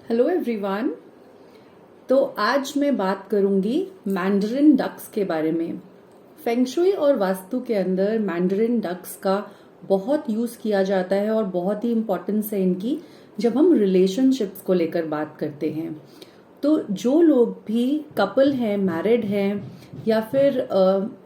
Hello everyone. तो आज मैं बात करूंगी मैंडरिन डक्स के बारे में। फेंगशुई और वास्तु के अंदर मैंडरिन डक्स का बहुत यूज किया जाता है और बहुत ही इम्पोर्टेंस है इनकी जब हम रिलेशनशिप्स को लेकर बात करते हैं। तो जो लोग भी कपल हैं, मैरिड हैं, या फिर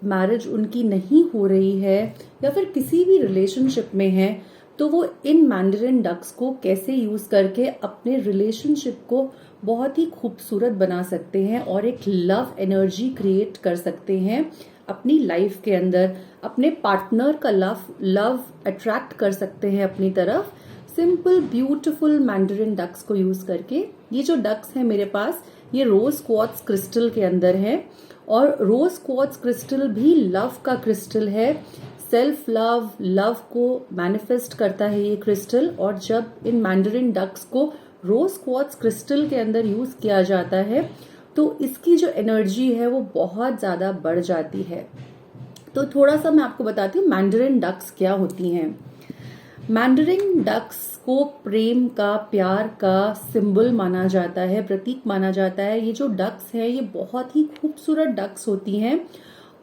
मैरिज उनकी नहीं हो रही है या फिर किसी भी रिलेशनशिप में है, तो वो इन मैंडरिन डक्स को कैसे यूज करके अपने रिलेशनशिप को बहुत ही खूबसूरत बना सकते हैं और एक लव एनर्जी क्रिएट कर सकते हैं अपनी लाइफ के अंदर। अपने पार्टनर का लव अट्रैक्ट कर सकते हैं अपनी तरफ सिंपल ब्यूटीफुल मैंडरिन डक्स को यूज करके। ये जो डक्स है मेरे पास, ये रोज क्वार्ट्ज क्रिस्टल के अंदर है और रोज क्वार्ट्ज क्रिस्टल भी लव का क्रिस्टल है। सेल्फ लव को मैनिफेस्ट करता है ये क्रिस्टल। और जब इन मैंडरिन डक्स को रोज क्वार्ट्ज क्रिस्टल के अंदर यूज किया जाता है तो इसकी जो एनर्जी है वो बहुत ज्यादा बढ़ जाती है। तो थोड़ा सा मैं आपको बताती हूँ मैंडरिन डक्स क्या होती हैं। मैंडरिन डक्स को प्रेम का, प्यार का सिंबल माना जाता है, प्रतीक माना जाता है। ये जो डक्स है ये बहुत ही खूबसूरत डक्स होती हैं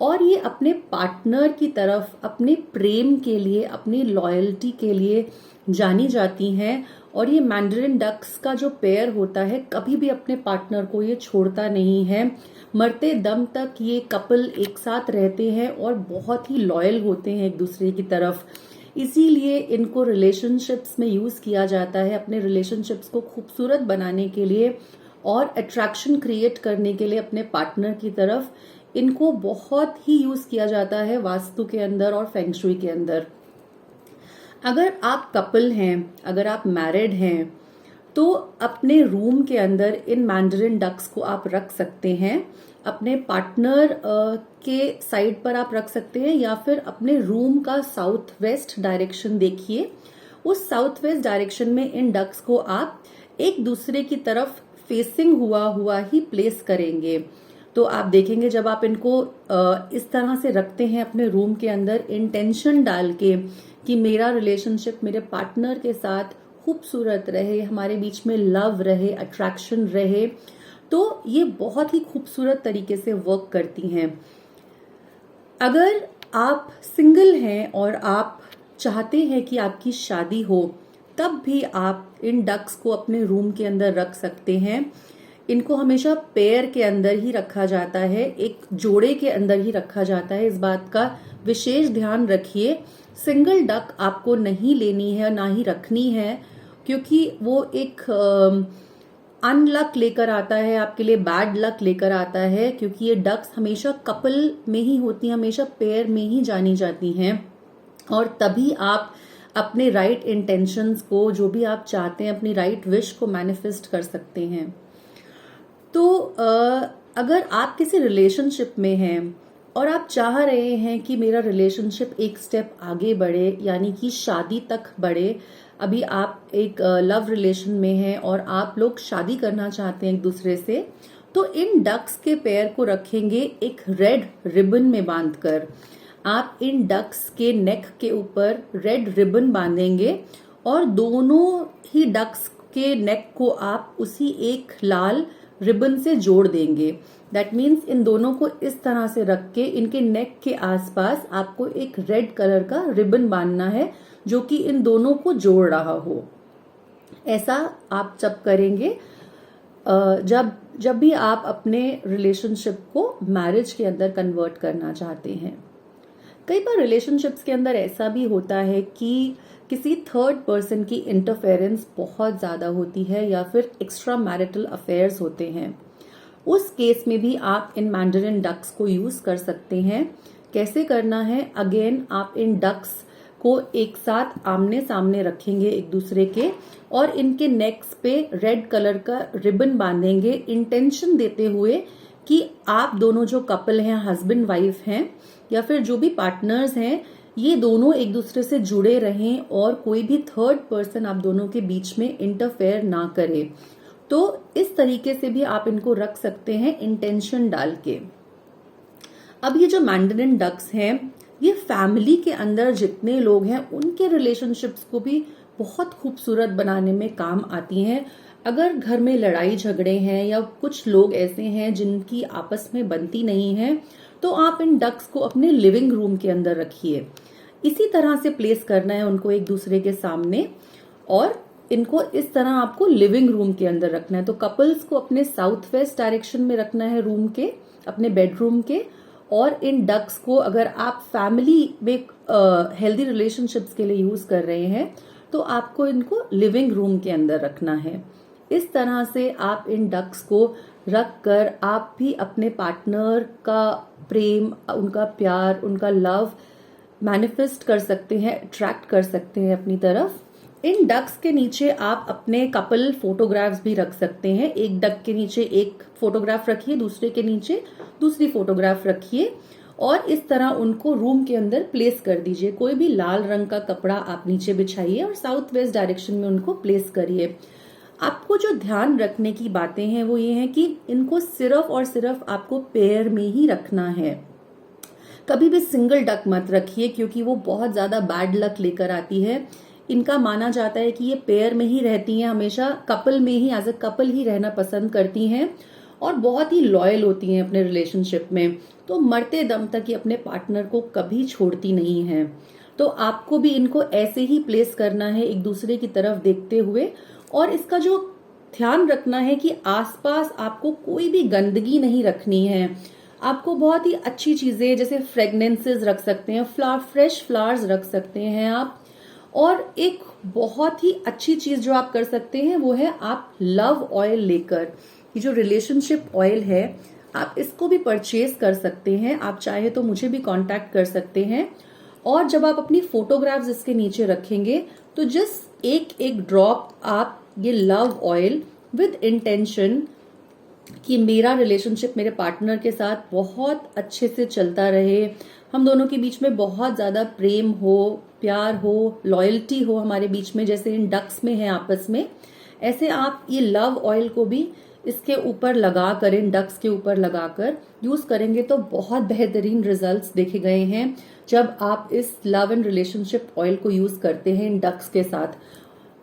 और ये अपने पार्टनर की तरफ अपने प्रेम के लिए, अपनी लॉयल्टी के लिए जानी जाती हैं। और ये मैंडरिन डक्स का जो पेयर होता है कभी भी अपने पार्टनर को ये छोड़ता नहीं है। मरते दम तक ये कपल एक साथ रहते हैं और बहुत ही लॉयल होते हैं एक दूसरे की तरफ। इसीलिए इनको रिलेशनशिप्स में यूज किया जाता है अपने रिलेशनशिप्स को खूबसूरत बनाने के लिए और अट्रैक्शन क्रिएट करने के लिए अपने पार्टनर की तरफ। इनको बहुत ही यूज किया जाता है वास्तु के अंदर और फेंगशुई के अंदर। अगर आप कपल हैं, अगर आप मैरिड हैं, तो अपने रूम के अंदर इन मैंडरिन डक्स को आप रख सकते हैं। अपने पार्टनर के साइड पर आप रख सकते हैं या फिर अपने रूम का साउथ वेस्ट डायरेक्शन देखिए। उस साउथ वेस्ट डायरेक्शन में इन डक्स को आप एक दूसरे की तरफ फेसिंग हुआ ही प्लेस करेंगे। तो आप देखेंगे जब आप इनको इस तरह से रखते हैं अपने रूम के अंदर इंटेंशन डाल के कि मेरा रिलेशनशिप मेरे पार्टनर के साथ खूबसूरत रहे, हमारे बीच में लव रहे, अट्रैक्शन रहे, तो ये बहुत ही खूबसूरत तरीके से वर्क करती हैं। अगर आप सिंगल हैं और आप चाहते हैं कि आपकी शादी हो, तब भी आप इन डक्स को अपने रूम के अंदर रख सकते हैं। इनको हमेशा पेयर के अंदर ही रखा जाता है, एक जोड़े के अंदर ही रखा जाता है। इस बात का विशेष ध्यान रखिए। सिंगल डक आपको नहीं लेनी है, ना ही रखनी है, क्योंकि वो एक अनलक लेकर आता है आपके लिए, बैड लक लेकर आता है। क्योंकि ये डक्स हमेशा कपल में ही होती हैं, हमेशा पेयर में ही जानी जाती हैं और तभी आप अपने राइट इंटेंशंस को, जो भी आप चाहते हैं, अपनी राइट विश को मैनिफेस्ट कर सकते हैं। तो अगर आप किसी रिलेशनशिप में हैं और आप चाह रहे हैं कि मेरा रिलेशनशिप एक स्टेप आगे बढ़े, यानी कि शादी तक बढ़े, अभी आप एक लव रिलेशन में हैं और आप लोग शादी करना चाहते हैं एक दूसरे से, तो इन डक्स के पेयर को रखेंगे एक रेड रिबन में बांधकर। आप इन डक्स के नेक के ऊपर रेड रिबन बांधेंगे और दोनों ही डक्स के नेक को आप उसी एक लाल रिबन से जोड़ देंगे। दैट मीन्स इन दोनों को इस तरह से रख के इनके नेक के आसपास आपको एक रेड कलर का रिबन बांधना है जो कि इन दोनों को जोड़ रहा हो। ऐसा आप जब करेंगे, जब भी आप अपने रिलेशनशिप को मैरिज के अंदर कन्वर्ट करना चाहते हैं। कई बार रिलेशनशिप्स के अंदर ऐसा भी होता है कि किसी थर्ड पर्सन की इंटरफेरेंस बहुत ज्यादा होती है या फिर एक्स्ट्रा मैरिटल अफेयर्स होते हैं। उस केस में भी आप इन मैंडरिन डक्स को यूज कर सकते हैं। कैसे करना है? अगेन आप इन डक्स को एक साथ आमने सामने रखेंगे एक दूसरे के और इनके नेक्स पे रेड कलर का रिबन बांधेंगे, इंटेंशन देते हुए कि आप दोनों जो कपल हैं, हस्बैंड वाइफ हैं या फिर जो भी पार्टनर्स हैं, ये दोनों एक दूसरे से जुड़े रहें और कोई भी थर्ड पर्सन आप दोनों के बीच में इंटरफेयर ना करे। तो इस तरीके से भी आप इनको रख सकते हैं इंटेंशन डाल के। अब ये जो मैंडरिन डक्स हैं, ये फैमिली के अंदर जितने लोग हैं उनके रिलेशनशिप्स को भी बहुत खूबसूरत बनाने में काम आती हैं। अगर घर में लड़ाई झगड़े हैं या कुछ लोग ऐसे हैं जिनकी आपस में बनती नहीं है, तो आप इन डक्स को अपने लिविंग रूम के अंदर रखिए। इसी तरह से प्लेस करना है उनको एक दूसरे के सामने, और इनको इस तरह आपको लिविंग रूम के अंदर रखना है। तो कपल्स को अपने साउथ वेस्ट डायरेक्शन में रखना है रूम के, अपने बेडरूम के। और इन डक्स को अगर आप फैमिली में हेल्दी रिलेशनशिप्स के लिए यूज कर रहे हैं, तो आपको इनको लिविंग रूम के अंदर रखना है। इस तरह से आप इन डक्स को रख कर आप भी अपने पार्टनर का प्रेम, उनका प्यार, उनका लव मैनिफेस्ट कर सकते हैं, अट्रैक्ट कर सकते हैं अपनी तरफ। इन डक्स के नीचे आप अपने कपल फोटोग्राफ्स भी रख सकते हैं। एक डक के नीचे एक फोटोग्राफ रखिए, दूसरे के नीचे दूसरी फोटोग्राफ रखिए, और इस तरह उनको रूम के अंदर प्लेस कर दीजिए। कोई भी लाल रंग का कपड़ा आप नीचे बिछाइए और साउथ वेस्ट डायरेक्शन में उनको प्लेस करिए। आपको जो ध्यान रखने की बातें हैं वो ये हैं कि इनको सिर्फ और सिर्फ आपको पेयर में ही रखना है। कभी भी सिंगल डक मत रखिए, क्योंकि वो बहुत ज्यादा बैड लक लेकर आती है। इनका माना जाता है कि ये पेयर में ही रहती हैं, हमेशा कपल में ही, एज अ कपल ही रहना पसंद करती हैं, और बहुत ही लॉयल होती हैं अपने रिलेशनशिप में। तो मरते दम तक ये अपने पार्टनर को कभी छोड़ती नहीं है। तो आपको भी इनको ऐसे ही प्लेस करना है, एक दूसरे की तरफ देखते हुए। और इसका जो ध्यान रखना है कि आसपास आपको कोई भी गंदगी नहीं रखनी है। आपको बहुत ही अच्छी चीजें जैसे फ्रेगनेंसेस रख सकते हैं, फ्रेश फ्लावर्स रख सकते हैं आप। और एक बहुत ही अच्छी चीज जो आप कर सकते हैं वो है आप लव ऑयल लेकर, ये जो रिलेशनशिप ऑयल है, आप इसको भी परचेज कर सकते हैं। आप चाहे तो मुझे भी कांटेक्ट कर सकते हैं। और जब आप अपनी फोटोग्राफ्स इसके नीचे रखेंगे, तो जस्ट एक एक ड्रॉप आप ये लव ऑयल विद इंटेंशन कि मेरा रिलेशनशिप मेरे पार्टनर के साथ बहुत अच्छे से चलता रहे, हम दोनों के बीच में बहुत ज्यादा प्रेम हो, प्यार हो, लॉयल्टी हो हमारे बीच में, जैसे इन डक्स में है आपस में, ऐसे आप ये लव ऑयल को भी इसके ऊपर लगाकर, इन डक्स के ऊपर लगाकर यूज करेंगे तो बहुत बेहतरीन रिजल्ट्स देखे गए हैं जब आप इस लव एंड रिलेशनशिप ऑयल को यूज करते हैं इन डक्स के साथ।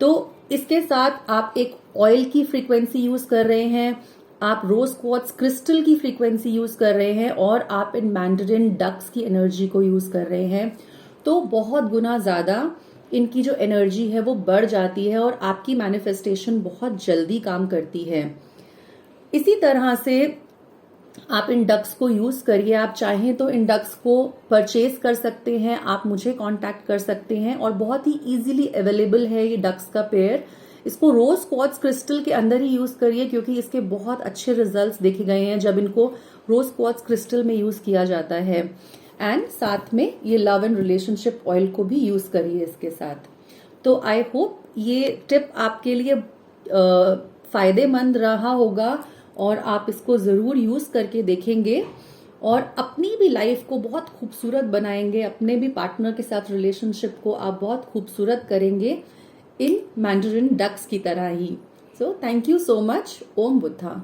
तो इसके साथ आप एक ऑयल की फ्रीक्वेंसी यूज कर रहे हैं, आप रोज क्वार्ट्ज क्रिस्टल की फ्रीक्वेंसी यूज कर रहे हैं, और आप इन मैंडरिन डक्स की एनर्जी को यूज कर रहे हैं, तो बहुत गुना ज्यादा इनकी जो एनर्जी है वो बढ़ जाती है और आपकी मैनिफेस्टेशन बहुत जल्दी काम करती है। इसी तरह से आप इन डक्स को यूज करिए। आप चाहें तो इन डक्स को परचेज कर सकते हैं, आप मुझे कांटेक्ट कर सकते हैं, और बहुत ही इजीली अवेलेबल है ये डक्स का पेयर। इसको रोज क्वार्ट्ज क्रिस्टल के अंदर ही यूज करिए, क्योंकि इसके बहुत अच्छे रिजल्ट्स देखे गए हैं जब इनको रोज क्वार्ट्ज क्रिस्टल में यूज किया जाता है। एंड साथ में ये लव एंड रिलेशनशिप ऑयल को भी यूज करिए इसके साथ। तो आई होप ये टिप आपके लिए फायदेमंद रहा होगा, और आप इसको जरूर यूज करके देखेंगे और अपनी भी लाइफ को बहुत खूबसूरत बनाएंगे, अपने भी पार्टनर के साथ रिलेशनशिप को आप बहुत खूबसूरत करेंगे इन मैंडरिन डक्स की तरह ही। So thank you so much. Om Buddha.